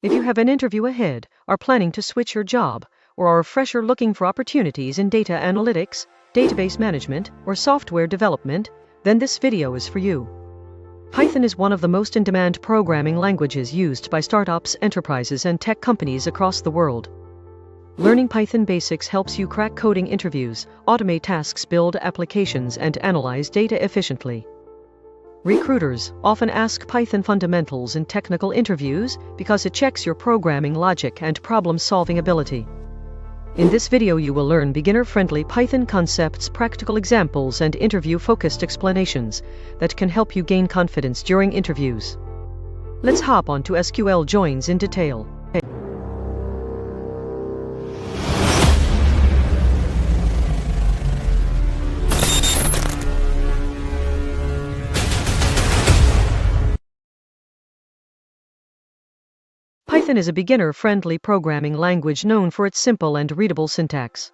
If you have an interview ahead, are planning to switch your job, or are a fresher looking for opportunities in data analytics, database management, or software development, then this video is for you. Python is one of the most in-demand programming languages used by startups, enterprises, and tech companies across the world. Learning Python basics helps you crack coding interviews, automate tasks, build applications, and analyze data efficiently. Recruiters often ask Python fundamentals in technical interviews because it checks your programming logic and problem-solving ability. In this video you will learn beginner-friendly Python concepts, practical examples, and interview-focused explanations that can help you gain confidence during interviews. Let's hop on to SQL joins in detail. Python is a beginner-friendly programming language known for its simple and readable syntax.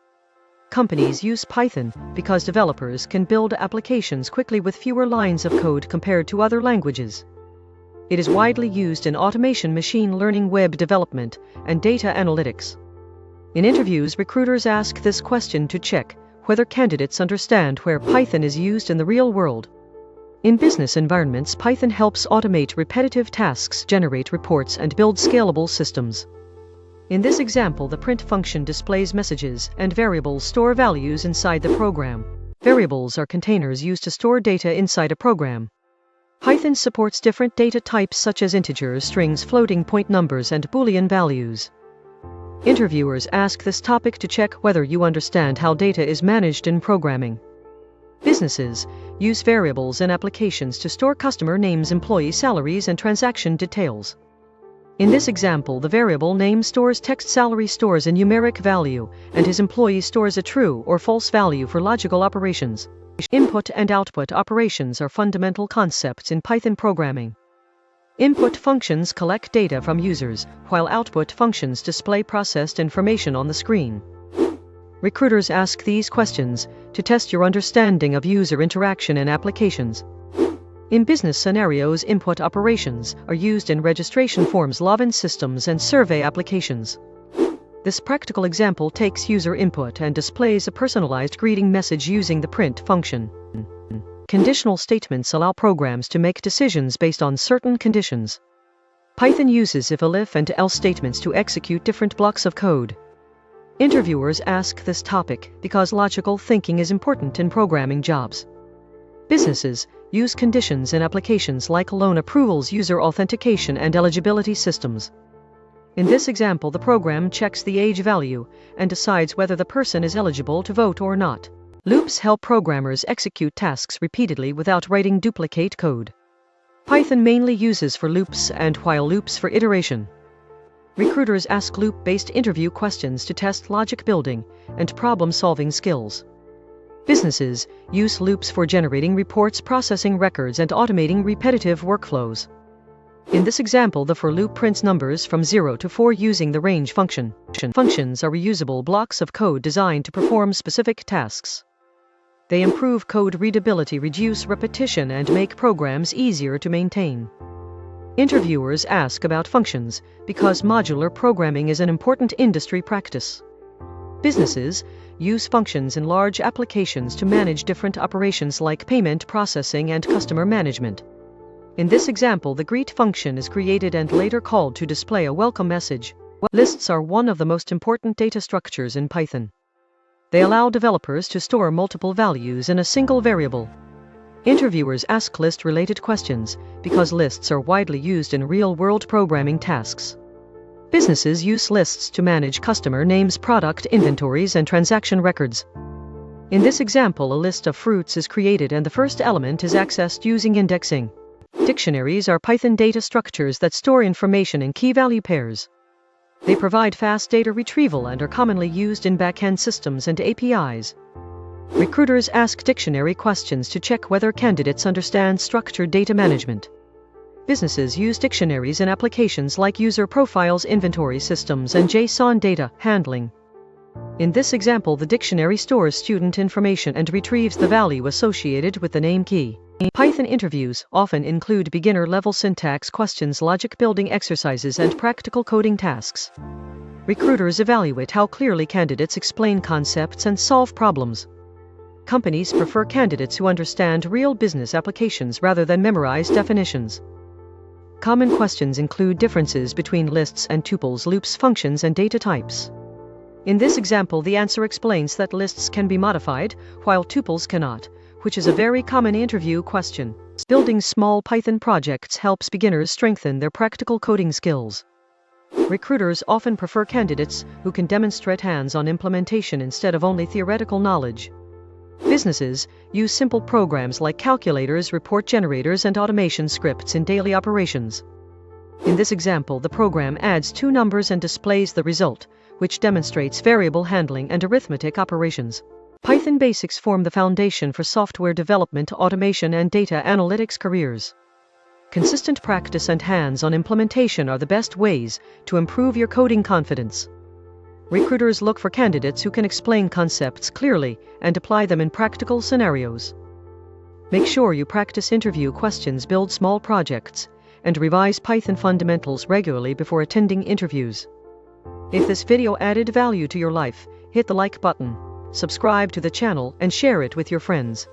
Companies use Python because developers can build applications quickly with fewer lines of code compared to other languages. It is widely used in automation, machine learning, web development, and data analytics. In interviews, recruiters ask this question to check whether candidates understand where Python is used in the real world. In business environments, Python helps automate repetitive tasks, generate reports, and build scalable systems. In this example, the print function displays messages, and variables store values inside the program. Variables are containers used to store data inside a program. Python supports different data types such as integers, strings, floating point numbers, and Boolean values. Interviewers ask this topic to check whether you understand how data is managed in programming. Businesses use variables in applications to store customer names, employee salaries, and transaction details. In this example, the variable name stores text, salary stores a numeric value, and his employee stores a true or false value for logical operations. Input and output operations are fundamental concepts in Python programming. Input functions collect data from users, while output functions display processed information on the screen. Recruiters ask these questions to test your understanding of user interaction and applications. In business scenarios, input operations are used in registration forms, login systems, and survey applications. This practical example takes user input and displays a personalized greeting message using the print function. Conditional statements allow programs to make decisions based on certain conditions. Python uses if and else statements to execute different blocks of code. Interviewers ask this topic because logical thinking is important in programming jobs. Businesses use conditions in applications like loan approvals, user authentication, and eligibility systems. In this example, the program checks the age value and decides whether the person is eligible to vote or not. Loops help programmers execute tasks repeatedly without writing duplicate code. Python mainly uses for loops and while loops for iteration. Recruiters ask loop-based interview questions to test logic building and problem-solving skills. Businesses use loops for generating reports, processing records, and automating repetitive workflows. In this example, the for loop prints numbers from 0 to 4 using the range function. Functions are reusable blocks of code designed to perform specific tasks. They improve code readability, reduce repetition, and make programs easier to maintain. Interviewers ask about functions because modular programming is an important industry practice. Businesses use functions in large applications to manage different operations like payment processing and customer management. In this example, the greet function is created and later called to display a welcome message. Lists are one of the most important data structures in Python. They allow developers to store multiple values in a single variable. Interviewers ask list-related questions because lists are widely used in real-world programming tasks. Businesses use lists to manage customer names, product inventories, and transaction records. In this example, a list of fruits is created and the first element is accessed using indexing. Dictionaries are Python data structures that store information in key-value pairs. They provide fast data retrieval and are commonly used in back-end systems and APIs. Recruiters ask dictionary questions to check whether candidates understand structured data management. Businesses use dictionaries in applications like user profiles, inventory systems, and JSON data handling. In this example, the dictionary stores student information and retrieves the value associated with the name key. Python interviews often include beginner-level syntax questions, logic-building exercises, and practical coding tasks. Recruiters evaluate how clearly candidates explain concepts and solve problems. Companies prefer candidates who understand real business applications rather than memorize definitions. Common questions include differences between lists and tuples, loops, functions, and data types. In this example, the answer explains that lists can be modified, while tuples cannot, which is a very common interview question. Building small Python projects helps beginners strengthen their practical coding skills. Recruiters often prefer candidates who can demonstrate hands-on implementation instead of only theoretical knowledge. Businesses use simple programs like calculators, report generators, and automation scripts in daily operations. In this example, the program adds two numbers and displays the result, which demonstrates variable handling and arithmetic operations. Python basics form the foundation for software development, automation, and data analytics careers. Consistent practice and hands-on implementation are the best ways to improve your coding confidence. Recruiters look for candidates who can explain concepts clearly and apply them in practical scenarios. Make sure you practice interview questions, build small projects, and revise Python fundamentals regularly before attending interviews. If this video added value to your life, hit the like button, subscribe to the channel, and share it with your friends.